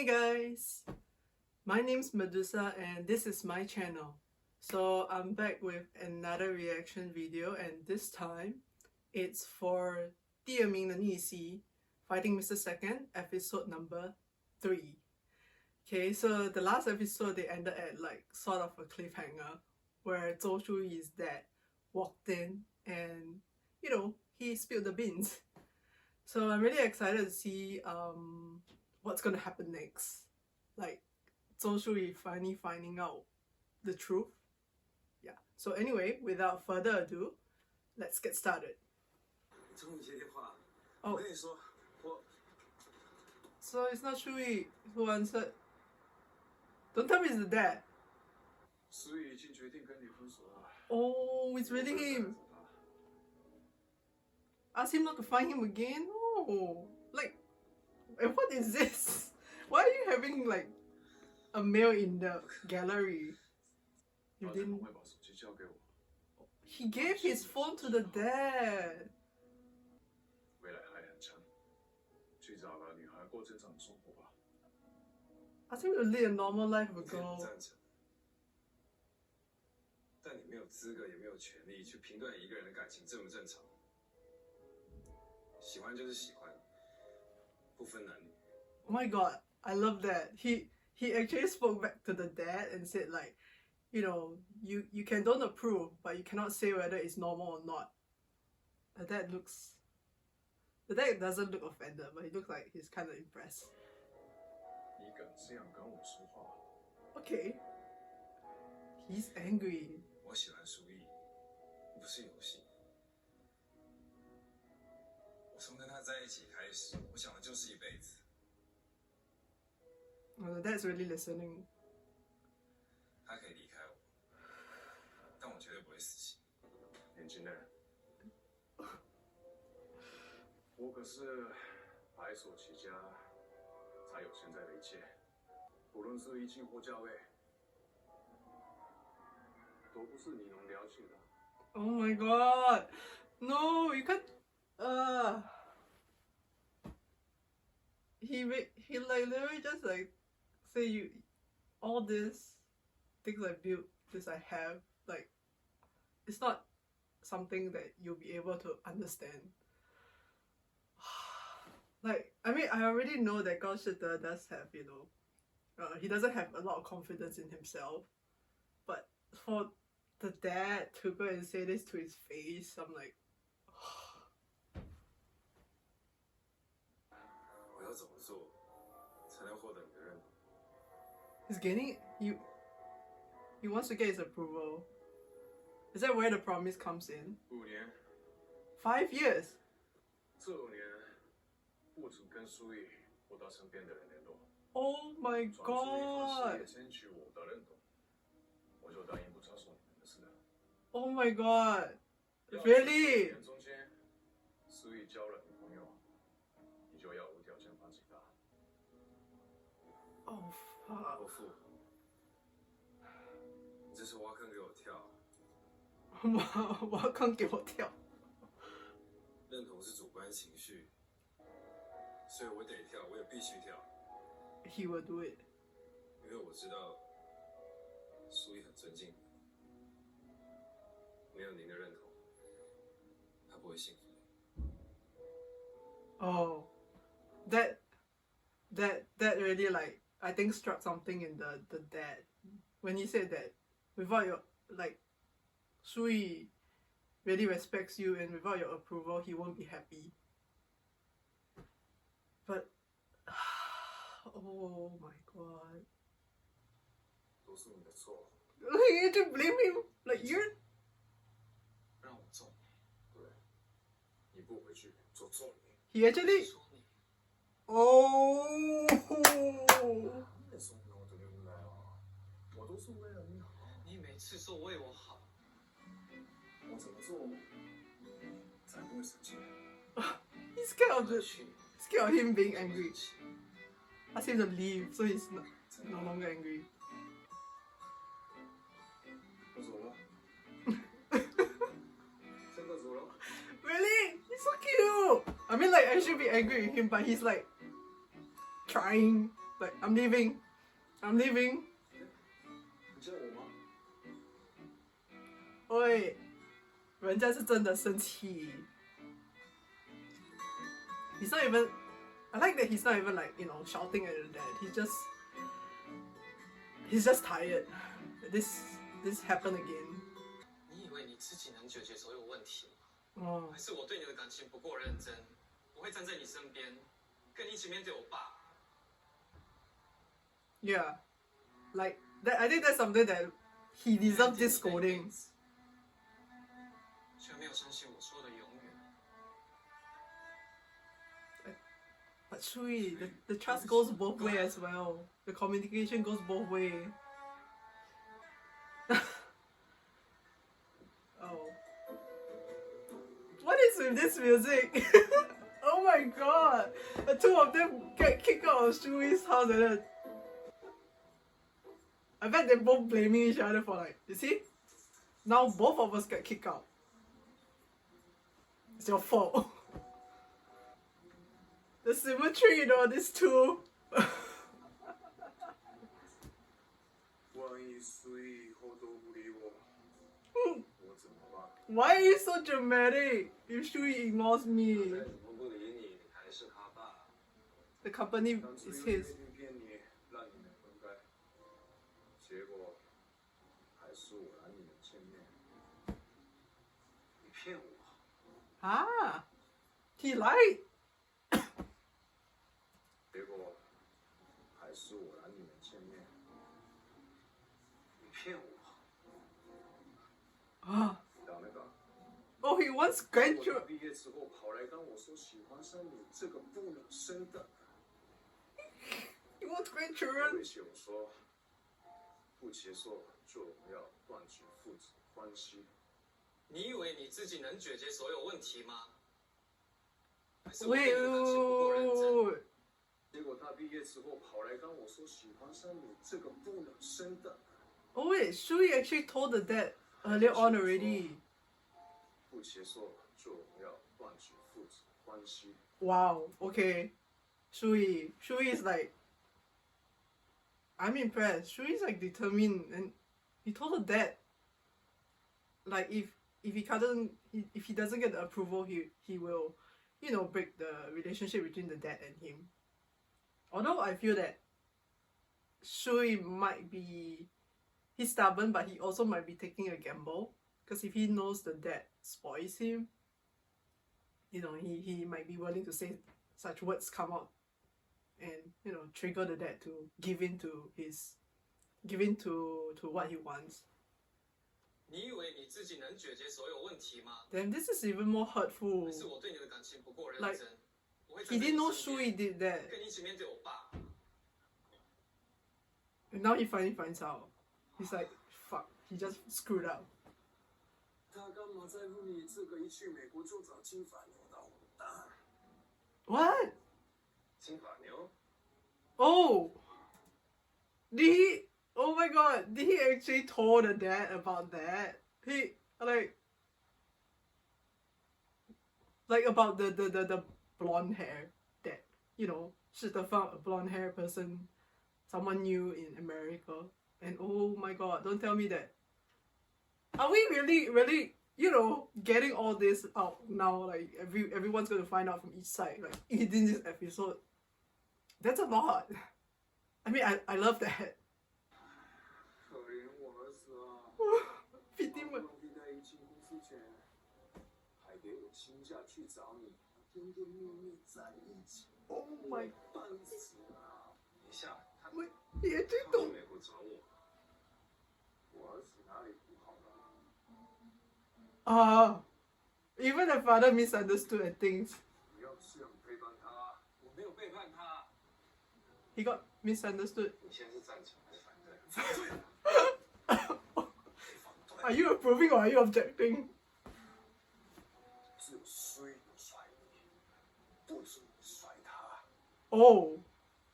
Hey guys, my name's Medusa and this is my channel. So I'm back with another reaction video and this time it's for 第二名的逆袭 Fighting Mr. Second episode number 3. Okay, so the last episode they ended at like sort of a cliffhanger where Zhou Shuyi's dad walked in and he spilled the beans. So I'm really excited to see what's gonna happen next. Like Zhou Shuyi finally finding out the truth. Yeah. So anyway, without further ado, let's get started. Oh. So it's not Shuyi who answered. Don't tell me it's the dad. Oh, it's really him. Ask him not to find him again? No. Like, what is this? Why are you having like a male in the gallery? You didn't. He gave his phone to the dad. Ask him to lead a normal life of a girl. 但你没有资格，也没有权利去评断一个人的感情正不正常。喜欢就是喜欢，不分男女。Oh my god, I love that. He actually spoke back to the dad and said like, you can don't approve, but you cannot say whether it's normal or not. The dad doesn't look offended, but he looks like he's kind of impressed. 你敢这样跟我说话 Okay. He's angry. 我喜欢苏毅，不是游戏。我从跟他在一起开始，我想的就是一辈子。Oh, the dad's really listening. 他可以离开我，但我绝对不会死心。年轻人，我可是白手起家，才有现在的一切。不论是一进或价位。 Oh my god! No, you can't. He like literally just like say you all this things I built, this I have, like it's not something that you'll be able to understand. Like I mean, I already know that gush does have he doesn't have a lot of confidence in himself, but for the dad to go and say this to his face, I'm like, he's getting he wants to get his approval. Is that where the promise comes in? 5年 5 years. 这5年，不止跟苏毅或他身边的人联络。 Oh my god. 也争取我的认同，我就答应不插手你们的事了。 Oh my god. Really? 中间，苏毅交了女朋友，你就要无条件放弃他。 Oh fuck. 伯父，你这是挖坑给我跳。挖坑给我跳。认同是主观情绪，所以我得跳，我也必须跳。 He will do it. 因为我知道苏毅很尊敬你，没有您的认同，他不会幸福。 Oh, that really like I think struck something in the dad when he said that without your like Shui really respects you and without your approval he won't be happy. But oh my god. 都是你的错。 You have to blame him like you're 让我揍你，对，你不回去，就揍你。 he actually oh 我都是为了你好。你每次说为我好，我怎么做才不会生气？ he's scared of him being angry. Ask him to leave so he's no longer angry. 我走了。真的走了。 Really? He's so cute! I mean like I should be angry with him but he's like trying Like I'm leaving. I'm leaving. 你叫我吗？喂，人家是真的生气。He's not even. I like that he's not even like shouting at your dad. He's just tired. This happened again. 你以为你自己能解决所有问题吗？哦还是我对你的感情不够认真？我会站在你身边，跟你一起面对我爸。Yeah, like that. I think that's something that he deserves this scolding. 却没有相信我说的永远。But Shui, the trust goes both ways as well. The communication goes both ways. Oh. What is with this music? Oh my god! The two of them get kicked out of Shui's house and then I bet they're both blaming each other for like, you see? Now both of us get kicked out. It's your fault. The symmetry, these two. 万一苏毅以后都不理我，我怎么办？ Why are you so dramatic? If Shui ignores me, 再怎么不理你，还是他爸。 the company 当初 is 因为 his. 那天骗你，让你们分开，结果还是我拦你们见面。你骗我！ Ah, he lied. 结果还是我拦你们见面。你骗我！ Ah. 打没打？ Oh, he wants 我 grandchildren. 毕业之后跑来跟我说喜欢上你这个不能生的， He wants 威 grandchildren. 胁我说不接受就要断绝父子关系。你以为你自己能解决所有问题吗？还是我 Wait, 对你的感情不够认真？ wait. 结果他毕业之后跑来跟我说喜欢上你这个不能生的。 Oh wait, Shui actually told the dad earlier on already. 不接受就要断绝父子关系。 Wow, okay. Shui is like, I'm impressed. Shui is like determined, and he told the dad, like if he doesn't get the approval, he will, break the relationship between the dad and him. Although I feel that Shui might be, he's stubborn, but he also might be taking a gamble. Because if he knows the dad spoils him, he might be willing to say such words come out and, trigger the dad to give in to what he wants. 你以为你自己能解决所有问题吗？ Then this is even more hurtful. 还是我对你的感情不够认 Like, 真？我会 He 站在 didn't 你 know 身 Shui 边， did that. 跟你一起面对我爸。 And now he finally finds out. He's like, fuck, he just screwed up. 他干嘛在乎你这个一去美国就找金发妞的混蛋？ What? 金发妞？ Oh! Did he? Oh my god! Did he actually told the dad about that? He like about the blonde hair that Shi found a blonde hair person, someone new in America, and oh my god! Don't tell me that. Are we really getting all this out now? Like everyone's gonna find out from each side. Like in this episode, that's a lot. I mean, I love that. 可怜我儿子啊！ Pity 好不容易在一进公司前，还给我请假去找你，天天秘密在一起。 Oh my! 半死啊！等一下，他 Wait, he actually 去 told. 美国找我，我儿子哪里不好了？ Even the father misunderstood at things. 不要这样背叛他！我没有背叛他。 He got misunderstood. 你现在是赞成还是反对？ Are you approving or are you objecting? 只有衰的甩你，不准你甩他， Oh,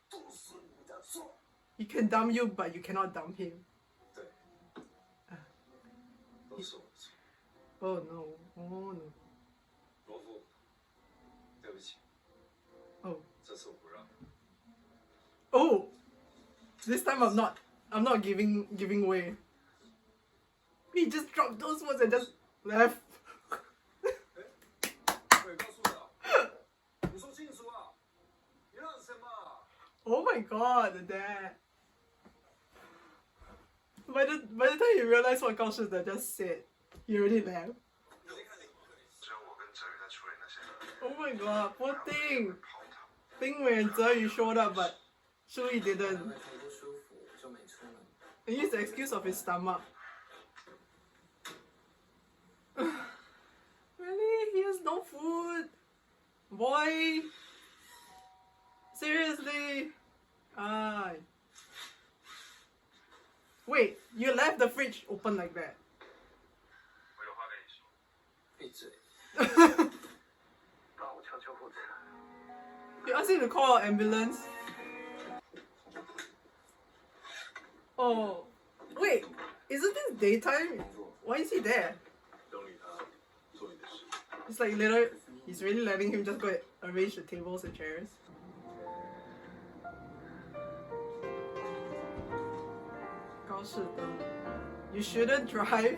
都是你的错。 he can dump you, but you cannot dump him. 对，都是我的错。 Oh no! Oh no! 罗夫，对不起， Oh, 这次我不让。Oh, this time I'm not giving way. He just dropped those words and just left. 喂，告诉我，你说清楚啊！你让什么？ Oh my god, the dad. By the time you realize what 高士德 just said, he already left. Oh my god, poor thing. 丁伟 and 泽宇 showed up, but Shui didn't. He used the excuse of his stomach. Really? He has no food? Boy? Seriously? Wait, you left the fridge open like that? 我有话跟你说。闭嘴！帮我叫救护车。 You asked him to call an ambulance? Oh, wait, isn't this daytime? Why is he there? don't理他，做你的事。 It's like literally, he's really letting him just go and arrange the tables and chairs. You shouldn't drive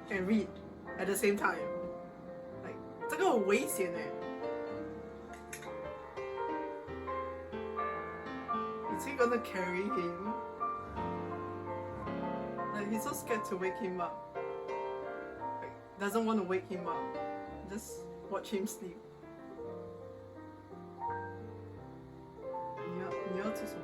and read at the same time. Like, 这个很危险欸。Is he gonna carry him? Like, he's so scared to wake him up. Like, doesn't want to wake him up. Just watch him sleep. 你要吃什么？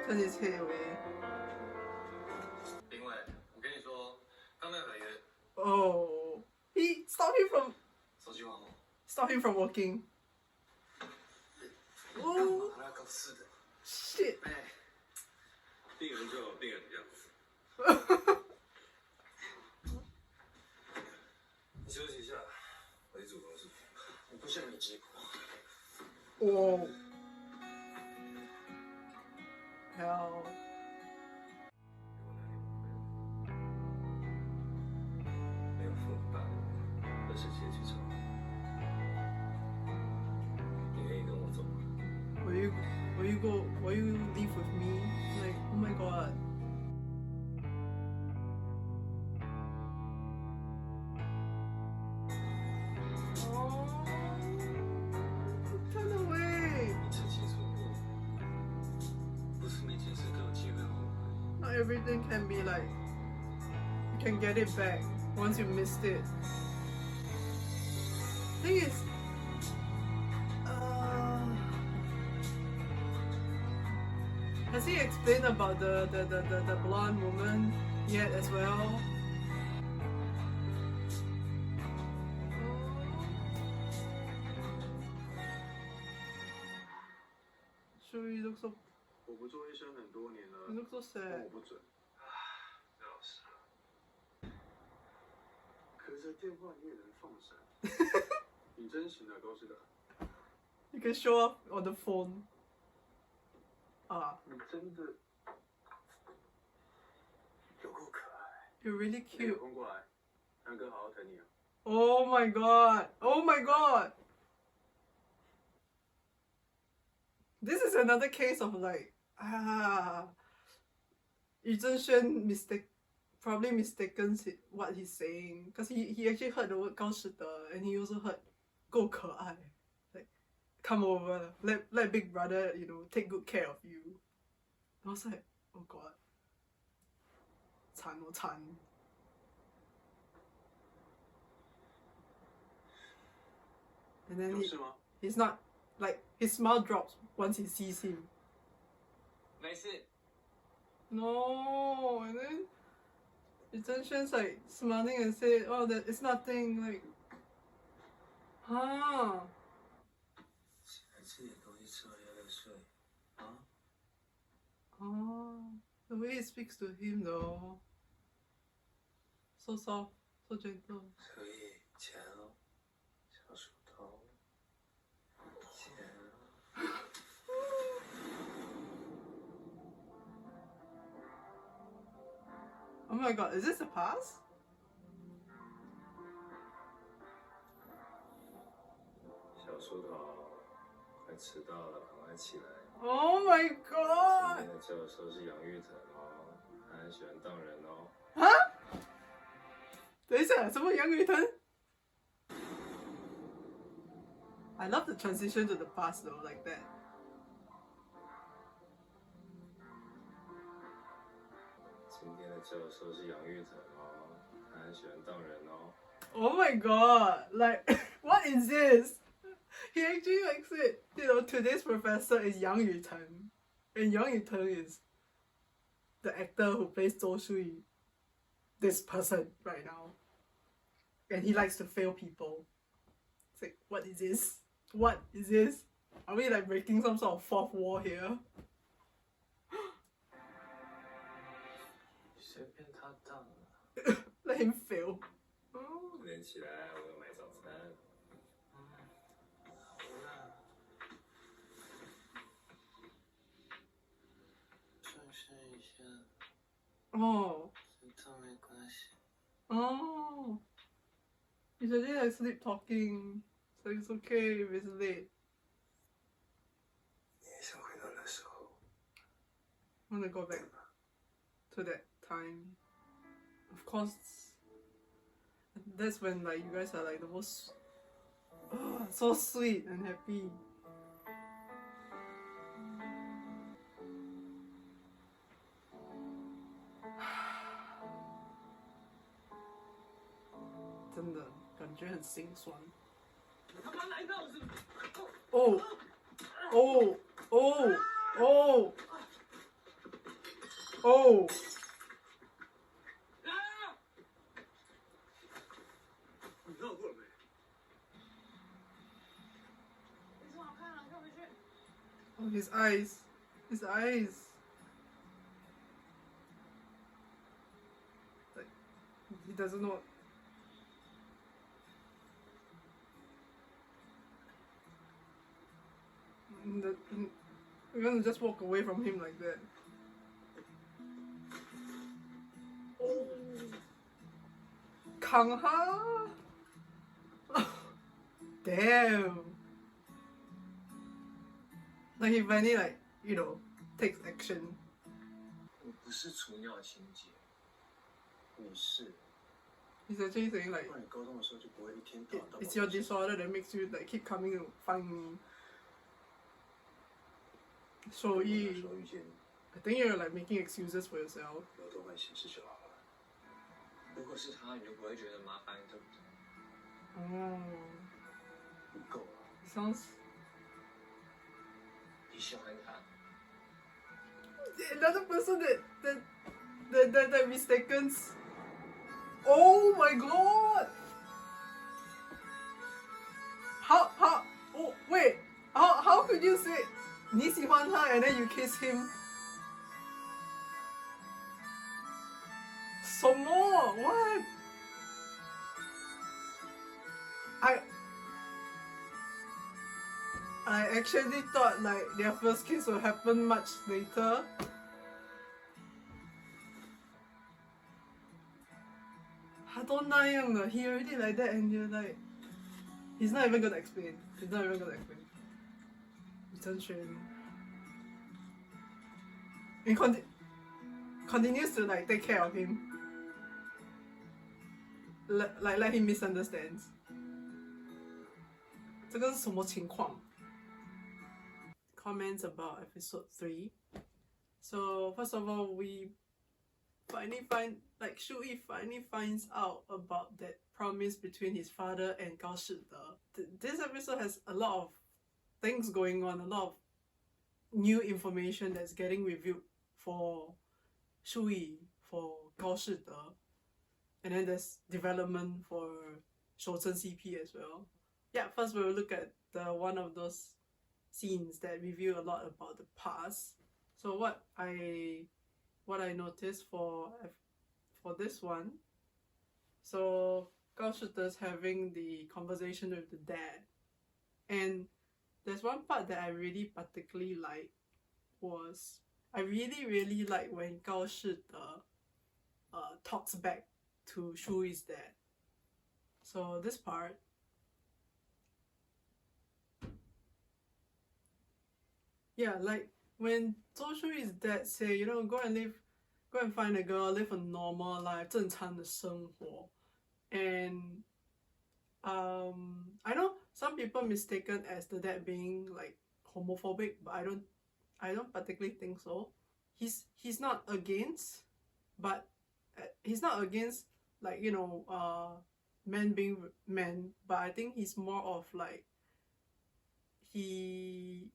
Turn his head away. 林伟，我跟你说，刚那合约， Oh, he stopped him from 手机还我。 walking. Oh 把他搞死的。 shit! 哎，病人就有病人的样子。你休息一下，我去煮东西。我不像你鸡婆。 Oh. Hell. 没有父母大人，而是结局成。你愿意跟我走吗？ Will you leave with me? Like, oh my god. Oh, turn away. 你曾经说过，不是每件事都有机会后悔。 Not everything can be like, you can get it back once you missed it. Thing is, has he explained about the blonde woman yet as well? Sure, you look so 我不做医生很多年了， you look so 问 sad. 我不准。刘老师，可是电话你也能放闪，你真行啊，高士德。 You can show up on the phone. 你真的有够可爱。 You're really 你有 cute. 空过来，让哥好好疼你啊。 Oh my god. Oh my god. This is another case of like, Yu Zhenxuan probably mistaken what he's saying, because he actually heard the word 高士德 and he also heard 够可爱, like come over, let big brother, you know, take good care of you. I was like, oh god, 惨哦惨. And then 有事吗？ he's not, like, his smile drops once he sees him. 没事。 No, and then Yu Zhenxuan's like smiling and say, oh, that it's nothing, like, huh? 起来吃点东西，吃完要再睡。啊？ Oh, the way he speaks to him though, so soft, so gentle. 所以钱哦，小鼠头，钱哦。Oh my god, is this the past? Oh my god! 今天的教授是杨玉腾哦，他很喜欢当人哦。Huh? 等一下，什么杨雨腾 I love the transition to the past though, like that. 今天的教授是杨玉腾哦，他很喜欢当人哦。Oh my god! Like, what is this? He actually likes it. You know, today's professor is Yang Yuteng. And Yang Yuteng is the actor who plays Zhou Shui. This person right now. And he likes to fail people. It's like, what is this? What is this? Are we like breaking some sort of fourth wall here? 随便他当。Let him fail. 9点起来，我要买早餐。好啦，转身一下， Oh. 这没关系。 Oh. He's already like sleep talking. So it's okay if it's late. 你也想回到那时候？ I wanna go back to that time. Of course, that's when like you guys are like the most so sweet and happy. Oh, oh, oh, oh, oh. 你闹过了没？ Oh, his eyes. His eyes. Like, he doesn't know. We're gonna just walk away from him like that. Oh. Kang Ha? Damn. Like he finally like, you know, takes action. 我不是雏鸟情节，你是。 He's actually saying like, 不然你高中的时候就不会一天到晚到 it's your disorder that makes you like keep coming to find me. 所以 时候遇见你， I think you're like making excuses for yourself. 不要多管闲事就好了。如果是他，你就不会觉得麻烦，对不对？ Oh, 不够了， sounds. 你喜欢他， Another person that mistakens. Oh my god! How oh wait, how could you say 你喜欢他 and then you kiss him? 什么 what? I actually thought like their first kiss will happen much later. He already like that and you're like, he's not even gonna explain. He's not even gonna explain. 李承铉 and continues to like take care of him. Let him misunderstand. 这个是什么情况？ Comments about episode 3. So first of all, we finally Shu Yi finally finds out about that promise between his father and Gao Shide. This episode has a lot of things going on, a lot of new information that's getting revealed for Shu Yi, for Gao Shide. And then there's development for Shouchen CP as well. Yeah, first we'll look at the one of those scenes that reveal a lot about the past. So what I noticed for this one, so Gao Shide's having the conversation with the dad, and there's one part that I really particularly like was I really like when Gao Shide talks back to Shui's dad. So this part, yeah, like when Zhou Shui's dad say, go and find a girl, live a normal life, 正常的生活. And I know some people mistaken as the dad being like homophobic, but I don't particularly think so. He's not against, but he's not against like men being men, but I think he's more of like he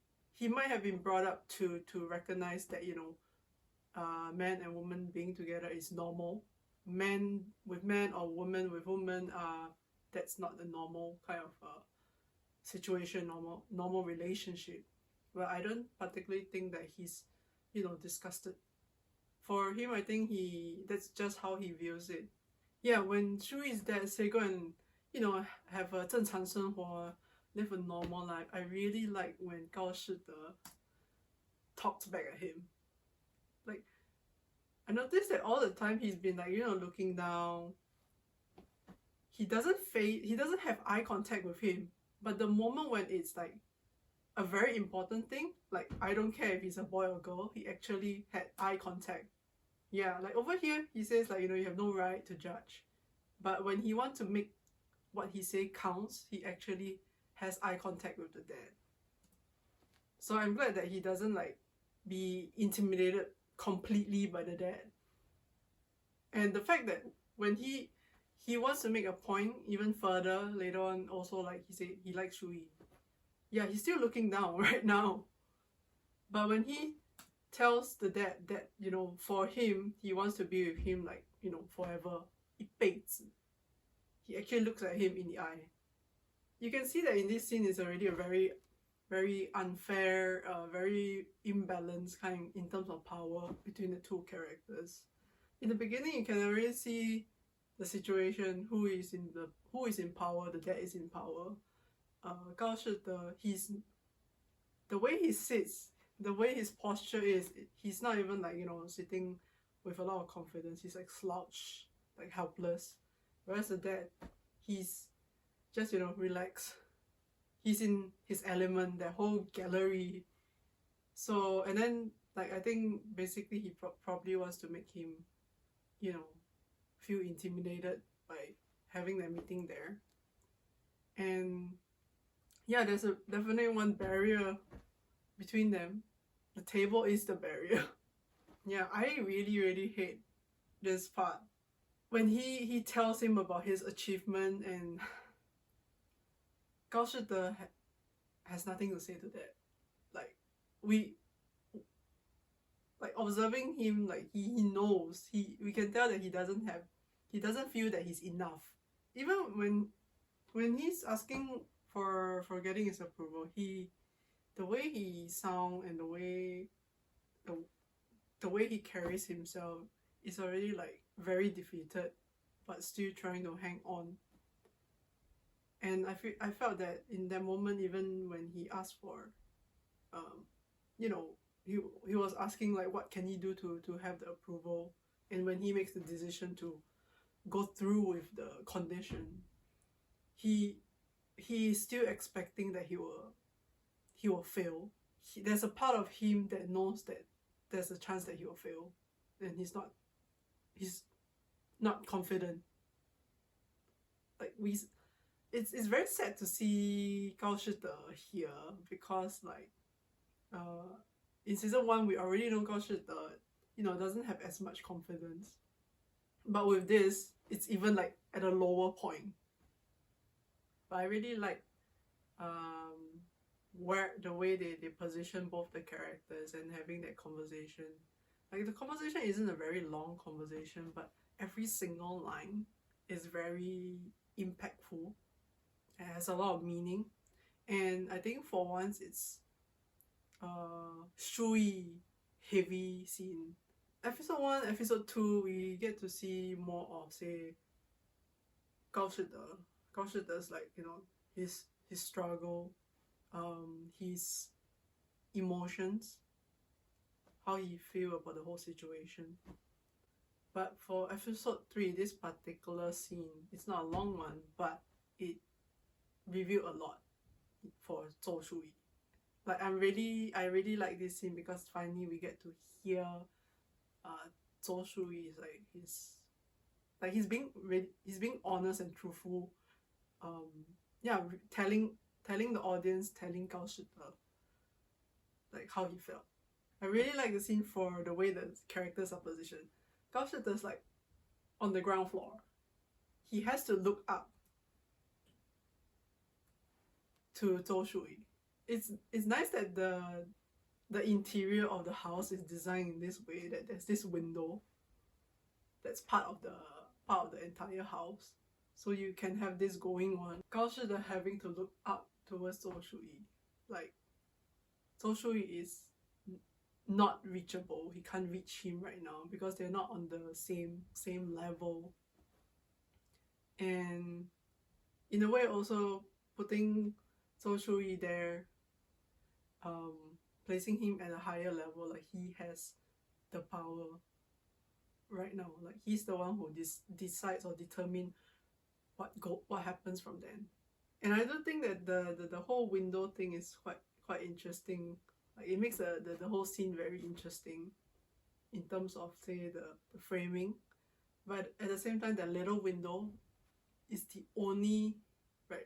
might have been brought up to recognize that man and woman being together is normal. Men with men or woman with woman, that's not the normal kind of situation, normal relationship. But I don't particularly think that he's disgusted. For him, I think that's just how he views it. Yeah, when Shui's dad say go and have a 正常生活, live a normal life, I really like when Gao Shide talked back at him. Like, I noticed that all the time he's been like looking down. He doesn't have eye contact with him, but the moment when it's like a very important thing, like I don't care if he's a boy or girl, he actually had eye contact. Yeah, like over here he says like you have no right to judge, but when he wants to make what he say counts, he actually has eye contact with the dad. So I'm glad that he doesn't like be intimidated completely by the dad. And the fact that when he wants to make a point even further later on, also like he said he likes Shui. Yeah, he's still looking down right now. But when he tells the dad that, for him, he wants to be with him like, forever, 一辈子, he actually looks at him in the eye. You can see that in this scene is already a very, very unfair, very imbalanced kind in terms of power between the two characters. In the beginning, you can already see the situation, who is in power, the dad is in power. Gao Shide, the way he sits, the way his posture is, he's not even like, sitting with a lot of confidence. He's like slouched, like helpless. Whereas the dad, he's just, relaxed. He's in his element, that whole gallery. So, and then, like, I think basically he probably wants to make him, feel intimidated by having that meeting there. And yeah, there's definitely one barrier between them. The table is the barrier. Yeah, I really, really hate this part. When he tells him about his achievement, and Gao Shide has nothing to say to that. Like, observing him, like he knows, we can tell that he doesn't feel that he's enough. Even when he's asking for getting his approval, the way he sounds and the way he carries himself is already like very defeated, but still trying to hang on. And I felt that in that moment, even when he asked for, he was asking like what can he do to have the approval, and when he makes the decision to go through with the condition, he is still expecting that he will fail. There's a part of him that knows that there's a chance that he will fail, and he's not confident. Like it's very sad to see Gao Shide here, because like in season 1 we already know Gao Shide doesn't have as much confidence, but with this it's even like at a lower point. But I really like where the way they position both the characters and having that conversation. Like the conversation isn't a very long conversation, but every single line is very impactful. It has a lot of meaning, and I think for once it's Shui heavy scene. Episode 1, episode 2, we get to see more of say Gao Shide. Gao Shide's like his struggle, his emotions, how he feel about the whole situation. But for episode 3, this particular scene, it's not a long one, but it revealed a lot for Zhou Shuyi. Like I really like this scene because finally we get to hear Zhou Shuyi is he's being honest and truthful. Telling the audience, telling Gao Shide like how he felt. I really like the scene for the way the characters are positioned. Gao Shide is like on the ground floor. He has to look up to Zhou Shuyi. It's nice that the interior of the house is designed in this way, that there's this window that's part of the entire house. So you can have this going on. Gao Shide having to look up towards Zhou Shuyi. Like, Zhou Shuyi is not reachable. He can't reach him right now because they're not on the same level. And in a way also putting Zhou Shuyi there, placing him at a higher level, like he has the power right now. Like he's the one who decides or determine what happens from then. And I do think that the whole window thing is quite interesting. Like it makes the whole scene very interesting in terms of, say, the framing. But at the same time, that little window is the only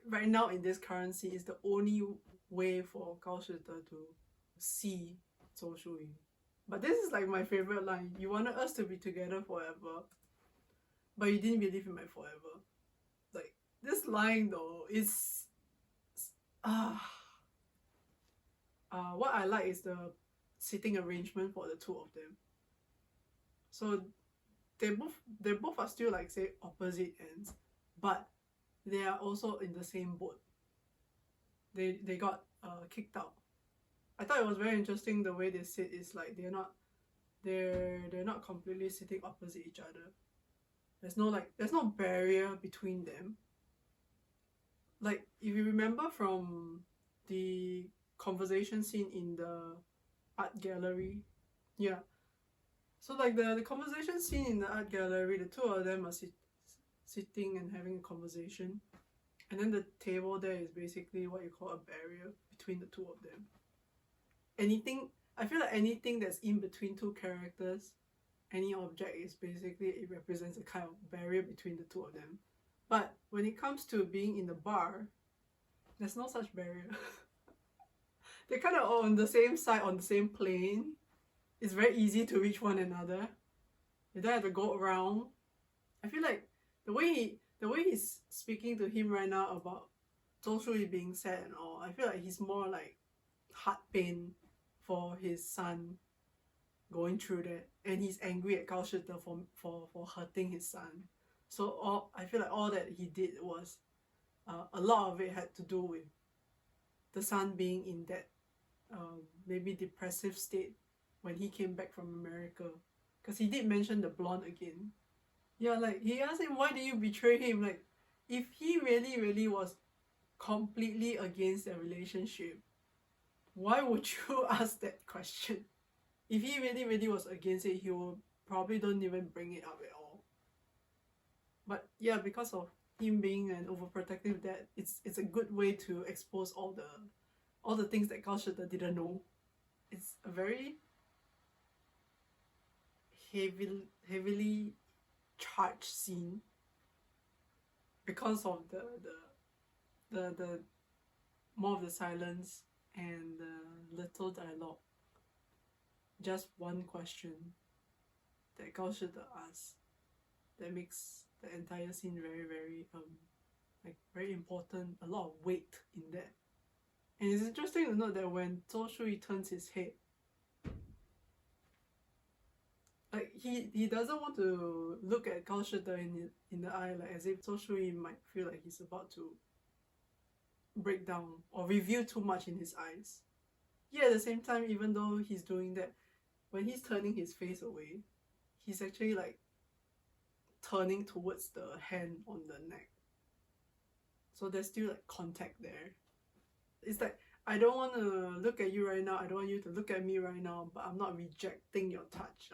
right now in this current scene is the only way for Gao Shide to see Zhou Shuyi. But this is like my favorite line. You wanted us to be together forever, but you didn't believe in my forever. Like this line though is what I like is the sitting arrangement for the two of them. So they both are still like, say, opposite ends, but they are also in the same boat. They got kicked out. I thought it was very interesting the way they sit. Is like they're not completely sitting opposite each other. There's no barrier between them. Like if you remember from the conversation scene in the art gallery, yeah. So like the conversation scene in the art gallery, the two of them are sitting and having a conversation, and then the table there is basically what you call a barrier between the two of them. I feel like anything that's in between two characters, any object is basically, it represents a kind of barrier between the two of them. But when it comes to being in the bar, there's no such barrier. They're kind of on the same side, on the same plane. It's very easy to reach one another. You don't have to go around. I feel like the way he's speaking to him right now about Zhou Shuyi being sad and all, I feel like he's more like heart pain for his son going through that, and he's angry at Gao Shide for hurting his son. So I feel like all that he did was a lot of it had to do with the son being in that maybe depressive state when he came back from America, because he did mention the blonde again. Yeah, like he asked him, why did you betray him? Like if he really was completely against their relationship, why would you ask that question? If he really was against it, he would probably don't even bring it up at all. But yeah, because of him being an overprotective dad, it's a good way to expose all the things that Gao Shide didn't know. It's a very heavily charged scene because of the more of the silence and the little dialogue. Just one question that Gao Shide asks that makes the entire scene very very important, a lot of weight in that. And it's interesting to note that when Zhou Shuyi turns his head, like he doesn't want to look at Gao Shide in the eye, like as if Zhou Shuyi might feel like he's about to break down or reveal too much in his eyes. Yeah, at the same time, even though he's doing that, when he's turning his face away, he's actually like turning towards the hand on the neck. So there's still like contact there. It's like, I don't want to look at you right now, I don't want you to look at me right now, but I'm not rejecting your touch.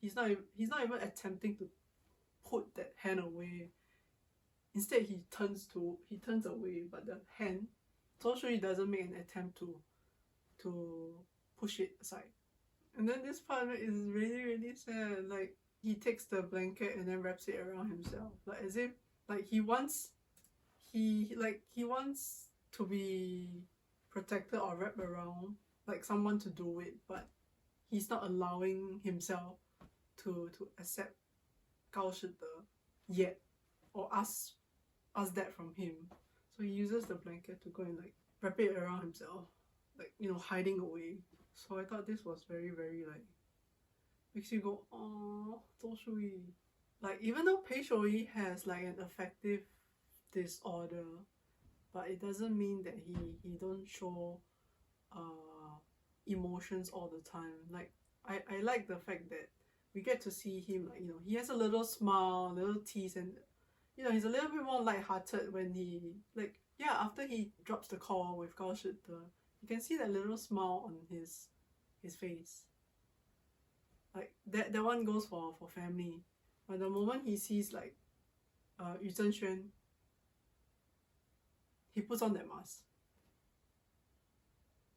he's not even attempting to put that hand away. Instead, he turns away, but the hand, Zhou Shui doesn't make an attempt to push it aside. And then this part of it is really, really sad. Like, he takes the blanket and then wraps it around himself, like as if like he wants to be protected or wrapped around, like someone to do it, but he's not allowing himself to accept gush yet, or ask that from him. So he uses the blanket to go and like wrap it around himself, like, you know, hiding away. So I thought this was very, very like, makes you go, oh, Zhou Shui. Like, even though Pei Shouyi has like an affective disorder, but it doesn't mean that he don't show emotions all the time. Like, I like the fact that we get to see him, like, you know, he has a little smile, little tease, and, you know, he's a little bit more lighthearted when he, like, yeah, after he drops the call with gush, you can see that little smile on his face. Like, that one goes for family. But the moment he sees like Yu Zhenxuan, he puts on that mask,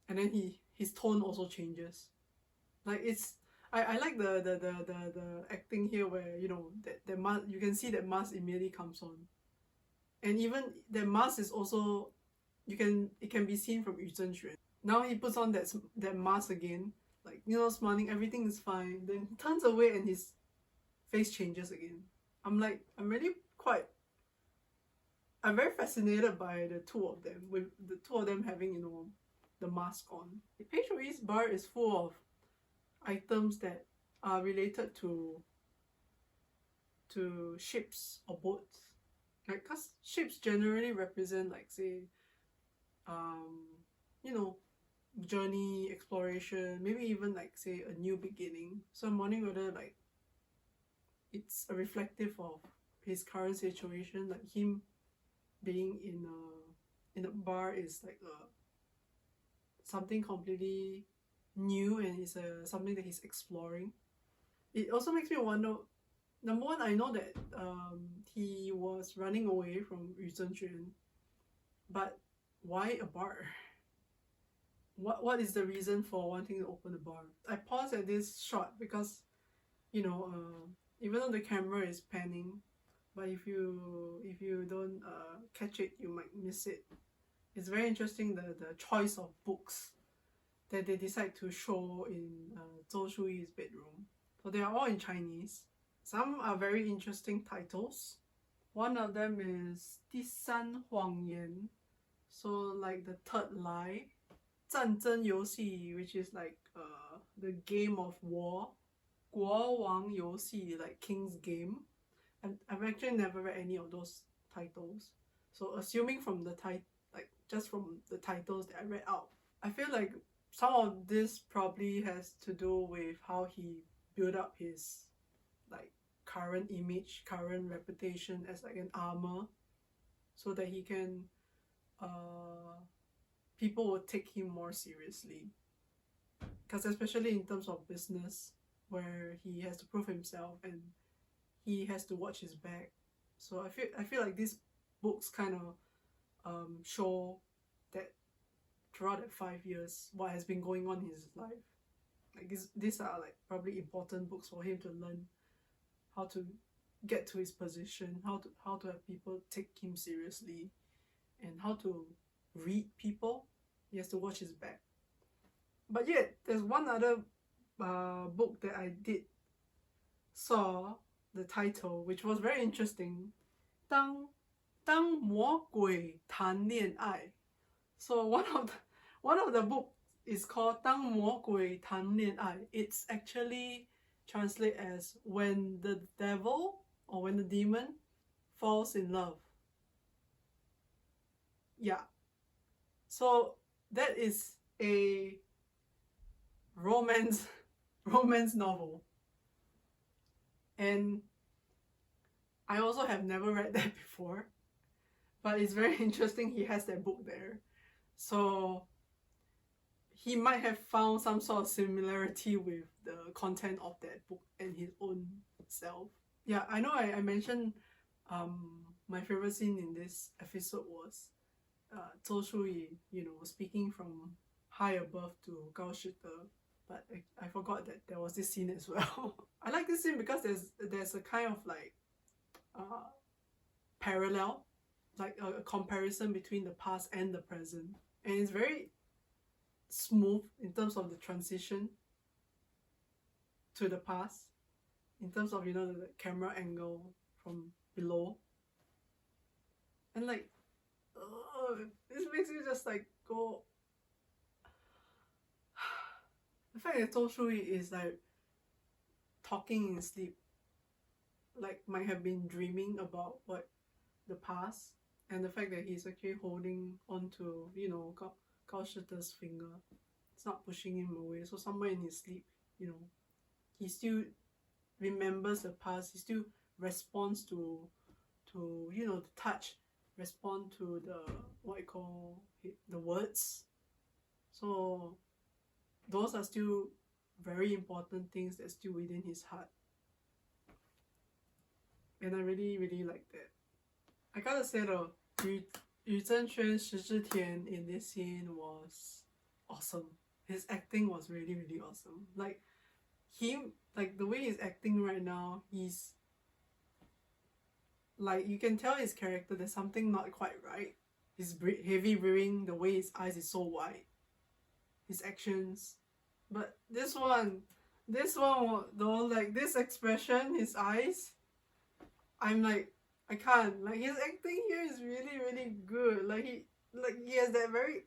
and then his tone also changes. Like, it's I like the acting here, where, you know, that mask, you can see that mask immediately comes on, and even the mask is also, it can be seen from Yu Zhenxuan. Now he puts on that mask again, like, you know, smiling, everything is fine. Then he turns away and his face changes again. I'm very fascinated by the two of them, with the two of them having, you know, the mask on. Pei Shouyi's bar is full of items that are related to ships or boats. Like, cause ships generally represent, like, say, you know, journey, exploration, maybe even like, say, a new beginning. So I'm wondering whether like it's a reflective of his current situation, like him being in a bar is like something completely new, and it's something that he's exploring. It also makes me wonder, number one, I know that he was running away from Yu Zhenxuan, but why a bar? What is the reason for wanting to open a bar? I paused at this shot because, you know, even though the camera is panning, but if you don't catch it, you might miss it. It's very interesting, the choice of books that they decide to show in Zhou Shui's bedroom. So they are all in Chinese. Some are very interesting titles. One of them is 第三谎言, so like the third lie. 战争游戏, which is like the game of war. 国王游戏, like King's Game. I've actually never read any of those titles. So assuming from the just from the titles that I read out, I feel like some of this probably has to do with how he built up his like current image, current reputation as like an armor, so that he can people will take him more seriously. Because especially in terms of business, where he has to prove himself and he has to watch his back. So I feel like these books kind of show that throughout that 5 years, what has been going on in his life. Like, these are like probably important books for him to learn how to get to his position, how to have people take him seriously, and how to read people. He has to watch his back. But yet, there's one other book that I did saw the title, which was very interesting. 当魔鬼谈恋爱. So one of the book is called 当魔鬼谈恋爱. It's actually translated as when the devil or when the demon falls in love. Yeah. So that is a romance novel. And I also have never read that before. But it's very interesting he has that book there. So he might have found some sort of similarity with the content of that book and his own self. Yeah, I know I mentioned my favorite scene in this episode was Zhou Shuyi, speaking from high above to gush, but I forgot that there was this scene as well. I like this scene because there's a kind of like parallel, like a comparison between the past and the present, and it's very smooth in terms of the transition to the past, in terms of the camera angle from below, and like this makes me just like go. The fact that Zhou Shuyi is like talking in sleep, like might have been dreaming about what the past, and the fact that he's actually holding onto Gao Shite's finger, it's not pushing him away. So somewhere in his sleep, he still remembers the past. He still responds to the touch, respond to the words. So those are still very important things that's still within his heart, and I really, really like that. I gotta say though, Yu Zhenxuan, Shi Zhitian in this scene was awesome. His acting was really, really awesome. Like the way he's acting right now, he's like, you can tell his character there's something not quite right. His heavy breathing, the way his eyes is so wide, his actions. But this one though, like this expression, his eyes, I'm like, I can't. Like his acting here is really, really good. Like he has that very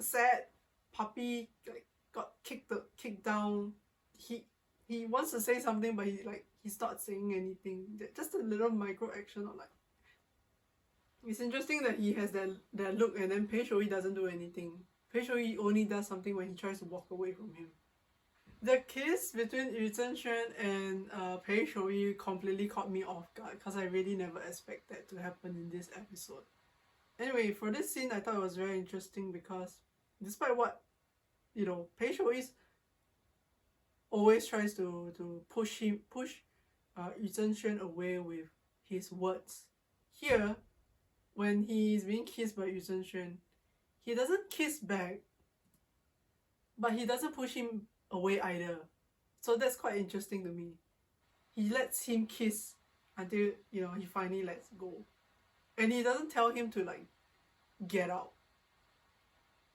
sad puppy, like got kicked down. He wants to say something, but he's not saying anything. Just a little micro action of like. It's interesting that he has that look, and then Pei Shouyi doesn't do anything. Pei Shouyi only does something when he tries to walk away from him. The kiss between Yu Zhenxuan and Pei Shouyi completely caught me off guard because I really never expect that to happen in this episode. Anyway, for this scene, I thought it was very interesting because despite what, Pei Shouyi always tries to push Yu Zhenxuan away with his words. Here, when he's being kissed by Yu Zhenxuan, he doesn't kiss back, but he doesn't push him away either. So that's quite interesting to me. He lets him kiss until he finally lets go, and he doesn't tell him to like get out.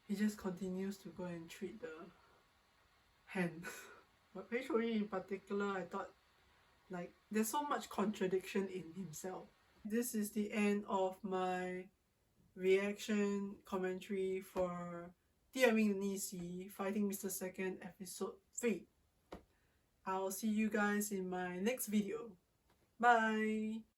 He just continues to go and treat the hand. But Pei Shouyi in particular, I thought like there's so much contradiction in himself. This is the end of my reaction commentary for 第二名的逆袭 Fighting Mr. Second episode 3. I'll see you guys in my next video. Bye!